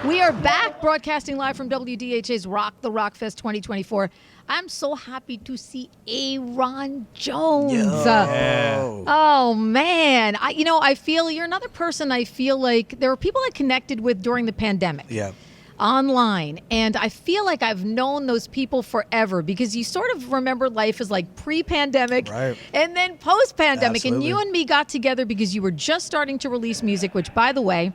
We are back broadcasting live from WDHA's Rock the Rock Fest 2024. I'm so happy to see Ayron Jones. Oh, man. I feel you're another person I feel like there were people I connected with during the pandemic. Yeah. Online, and I feel like I've known those people forever because you sort of remember life as like pre-pandemic and then post-pandemic. Absolutely. And you and me got together because you were just starting to release music, which, by the way,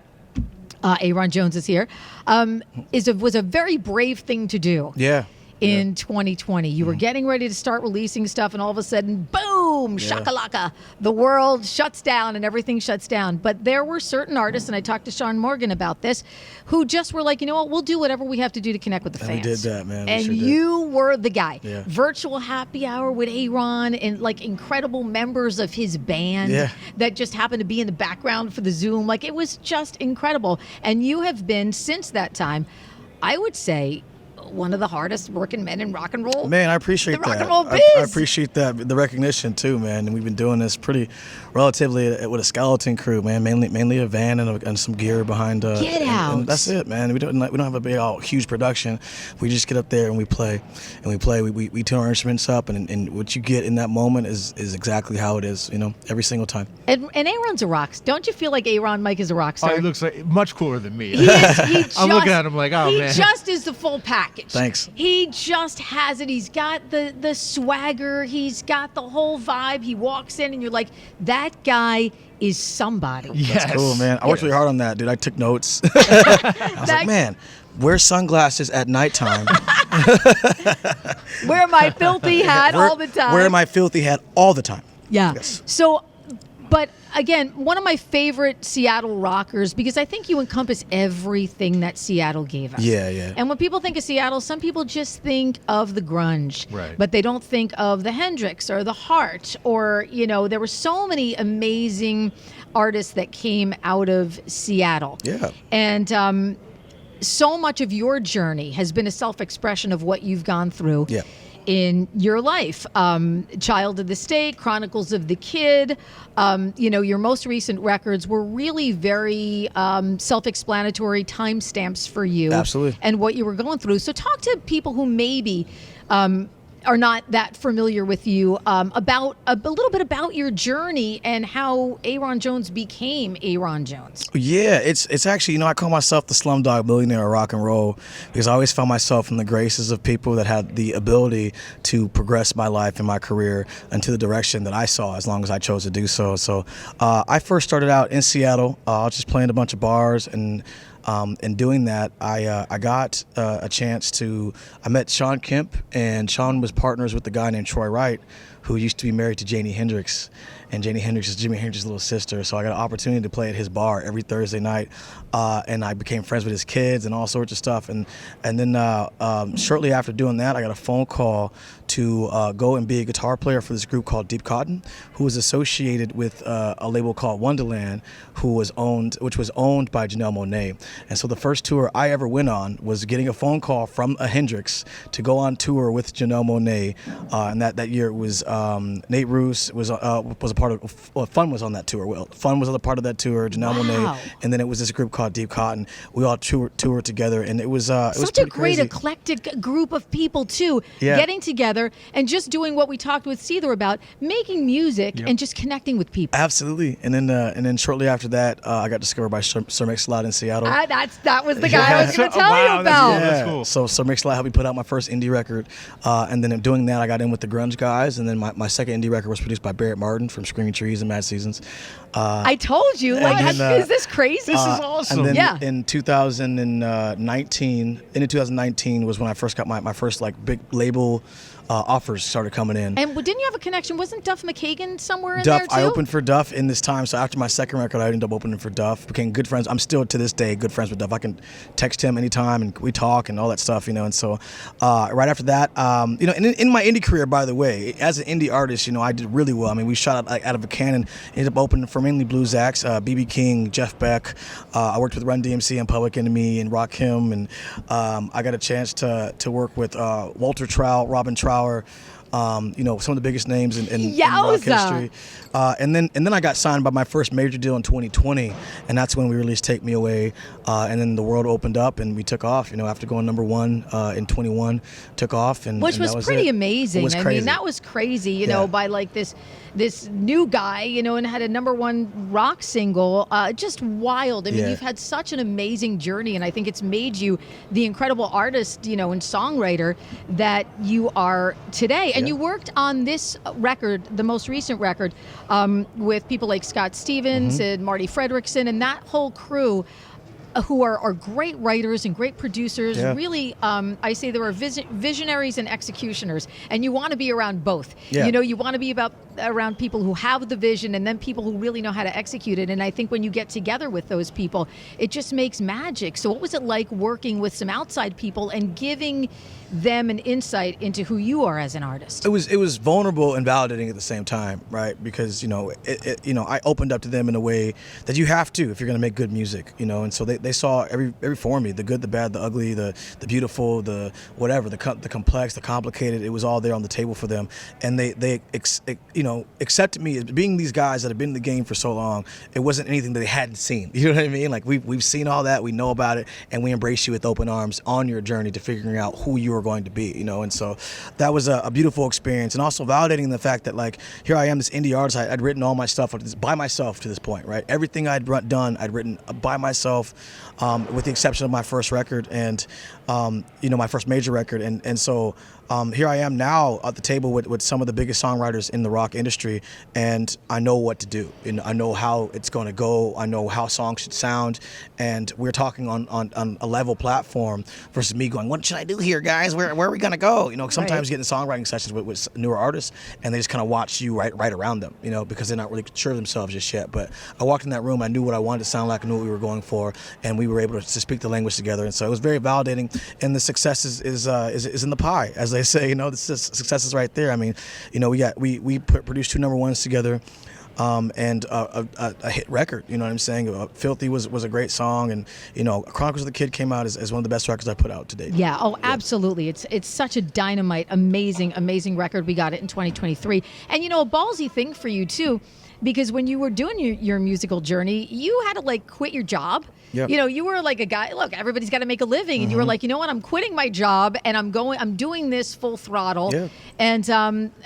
Ayron Jones is here, was a very brave thing to do. Yeah. In 2020, you were getting ready to start releasing stuff, and all of a sudden, boom, shakalaka, the world shuts down and everything shuts down. But there were certain artists, and I talked to Sean Morgan about this, who just were like, you know what, we'll do whatever we have to do to connect with the fans. We did that, man. And sure you were the guy. Yeah. Virtual happy hour with Ayron and like incredible members of his band that just happened to be in the background for the Zoom. Like, it was just incredible. And you have been, since that time, I would say, one of the hardest working men in rock and roll. Man, I appreciate the that. Rock and roll biz. I appreciate that, the recognition too, man. And we've been doing this pretty relatively with a skeleton crew, man. Mainly a van and some gear behind. Get out. And that's it, man. We don't have a big, huge production. We just get up there and we play, We tune our instruments up, and what you get in that moment is exactly how it is, every single time. And Ayron's a rock. Don't you feel like Ayron Mike is a rock star? Oh, he looks like much cooler than me. I'm looking at him like, oh man. He just is the full package. Thanks. He just has it. He's got the swagger. He's got the whole vibe. He walks in and you're like, that guy is somebody. Yes. That's cool, man. I worked really hard on that, dude. I took notes. I was like, man, wear sunglasses at nighttime. Wear my filthy hat all the time. Wear my filthy hat all the time. Yeah. Yes. So, but again, one of my favorite Seattle rockers, because I think you encompass everything that Seattle gave us. Yeah, yeah. And when people think of Seattle, some people just think of the grunge. Right. But they don't think of the Hendrix or the Heart or, there were so many amazing artists that came out of Seattle. Yeah. And so much of your journey has been a self-expression of what you've gone through. Yeah. In your life, Child of the State, Chronicles of the Kid, your most recent records were really very self-explanatory timestamps for you. Absolutely. And what you were going through. So talk to people who maybe are not that familiar with you about a little bit about your journey and how Ayron Jones became Ayron Jones. Yeah, it's actually, I call myself the slumdog millionaire of rock and roll because I always found myself in the graces of people that had the ability to progress my life and my career into the direction that I saw as long as I chose to do so. So I first started out in Seattle, just playing a bunch of bars, and in doing that, I got a chance I met Sean Kemp, and Sean was partners with a guy named Troy Wright, who used to be married to Janie Hendrix, and Janie Hendrix is Jimi Hendrix's little sister. So I got an opportunity to play at his bar every Thursday night, and I became friends with his kids and all sorts of stuff. And then shortly after doing that, I got a phone call to go and be a guitar player for this group called Deep Cotton, who was associated with a label called Wonderland, which was owned by Janelle Monáe. And so the first tour I ever went on was getting a phone call from a Hendrix to go on tour with Janelle Monáe, and that year it was Nate Roos was a part of. Fun was on that tour. Well, Fun was on a part of that tour. Janelle Monáe, and then it was this group called Deep Cotton. We all toured together, and it was such a great crazy. Eclectic group of people too, Yeah. getting together and just doing what we talked with Seether about, making music and just connecting with people. Absolutely, and then shortly after that, I got discovered by Sir Mix-a-Lot in Seattle. That was the guy I was going to tell you about. That's cool. So Sir Mix-a-Lot helped me put out my first indie record, and then in doing that, I got in with the grunge guys, and then my second indie record was produced by Barrett Martin from Screaming Trees and Mad Seasons. I told you, is this crazy? This is awesome. And then in 2019 was when I first got my first big label offers started coming in. And didn't you have a connection? Wasn't Duff McKagan somewhere in Duff, there too? I opened for Duff in this time. So after my second record, I ended up opening for Duff. Became good friends. I'm still to this day good friends with Duff. I can text him anytime and we talk and all that stuff, And so right after that, in my indie career, by the way, as an indie artist, I did really well. I mean, we shot out of a cannon. Ended up opening for mainly blues acts, B.B. King, Jeff Beck. I worked with Run DMC and Public Enemy and Rakim, and I got a chance to work with Walter Trout, Robin Trower. You know, some of the biggest names in rock history. And then I got signed by my first major deal in 2020, and that's when we released "Take Me Away." And then the world opened up, and we took off. You know, after going #1 in 21, took off, which was pretty amazing. It was I crazy. mean, that was crazy. You know, by like this new guy, you know, and had a #1 rock single. Just wild. I mean, you've had such an amazing journey, and I think it's made you the incredible artist, you know, and songwriter that you are today. And you worked on this record, the most recent record, with people like Scott Stevens and Marty Fredrickson and that whole crew. Who are great writers and great producers. Really, I say there are visionaries and executioners, and you want to be around both. You know, you want to be around people who have the vision and then people who really know how to execute it. And I think when you get together with those people, it just makes magic. So what was it like working with some outside people and giving them an insight into who you are as an artist? It was vulnerable and validating at the same time, right? Because you know, I opened up to them in a way that you have to if you're going to make good music, you know. And so they saw every form of me, the good, the bad, the ugly, the beautiful, the whatever, the complex, the complicated. It was all there on the table for them, and they accepted me as being these guys that have been in the game for so long. It wasn't anything that they hadn't seen. You know what I mean? Like we've seen all that, we know about it, and we embrace you with open arms on your journey to figuring out who you are going to be. You know, and so that was a beautiful experience, and also validating the fact that like here I am, this indie artist. I'd written all my stuff by myself to this point, right? Everything I'd done, I'd written by myself, with the exception of my first record and you know, my first major record, and so. Here I am now at the table with some of the biggest songwriters in the rock industry, and I know what to do. And I know how it's going to go. I know how songs should sound, and we're talking on a level platform versus me going, "What should I do here, guys? Where are we going to go?" You know, sometimes getting songwriting sessions with newer artists, and they just kind of watch you right around them, you know, because they're not really sure of themselves just yet. But I walked in that room, I knew what I wanted to sound like, I knew what we were going for, and we were able to speak the language together. And so it was very validating, and the success is in the pie, as they say. You know, the success is right there. I mean, you know, we produced 2 #1s together, and a hit record. You know what I'm saying? Filthy was a great song, and you know, Chronicles of the Kid came out as one of the best records I put out to date. Yeah. Oh, absolutely. It's such a dynamite, amazing record. We got it in 2023, and you know, a ballsy thing for you too. Because when you were doing your musical journey, you had to like quit your job. Yep. You know, you were like a guy, look, everybody's got to make a living. And you were like, you know what, I'm quitting my job and I'm doing this full throttle. Yeah. And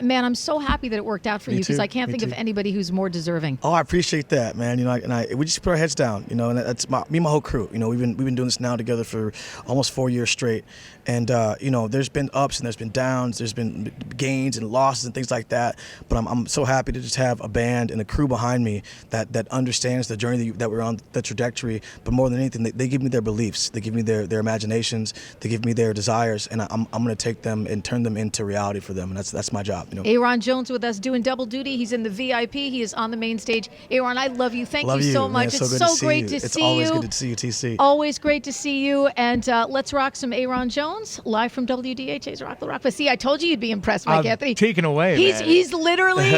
man, I'm so happy that it worked out for you because I can't think of anybody who's more deserving. Oh, I appreciate that, man. You know, we just put our heads down, you know, and that's me and my whole crew. You know, we've been doing this now together for almost 4 years straight. And, you know, there's been ups and there's been downs, there's been gains and losses and things like that. But I'm so happy to just have a band and a crew behind me that understands the journey that we're on, the trajectory. But more than anything, they give me their beliefs, they give me their imaginations, they give me their desires, and I'm going to take them and turn them into reality for them. And that's my job. You know. Ayron Jones with us doing double duty. He's in the VIP. He is on the main stage. Ayron, I love you. Thank you so much. Man, it's so great to see you. It's always good to see you, TC. Always great to see you. And let's rock some Ayron Jones live from WDHA's Rock the Rock Fest. See, I told you you'd be impressed, Mike Anthony. Taken away, man. He's literally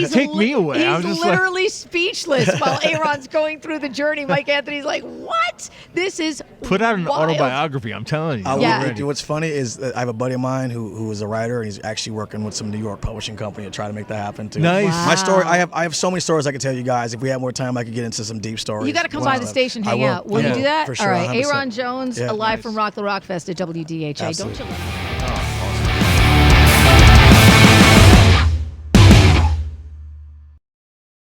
take me away. He's literally speechless while Ayron's going through the journey. Mike Anthony's like, what? This is put out an wild. autobiography. I'm telling you. What's funny is that I have a buddy of mine who is a writer, and he's actually working with some New York publishing company to try to make that happen too. Nice. Wow. My story. I have so many stories I could tell you guys. If we had more time, I could get into some deep stories. You got to come by the station, hang out. Will you do that? For sure, all right. 100%. Ayron Jones, live from Rock the Rock Fest at WDHA. Absolutely. Don't you love it?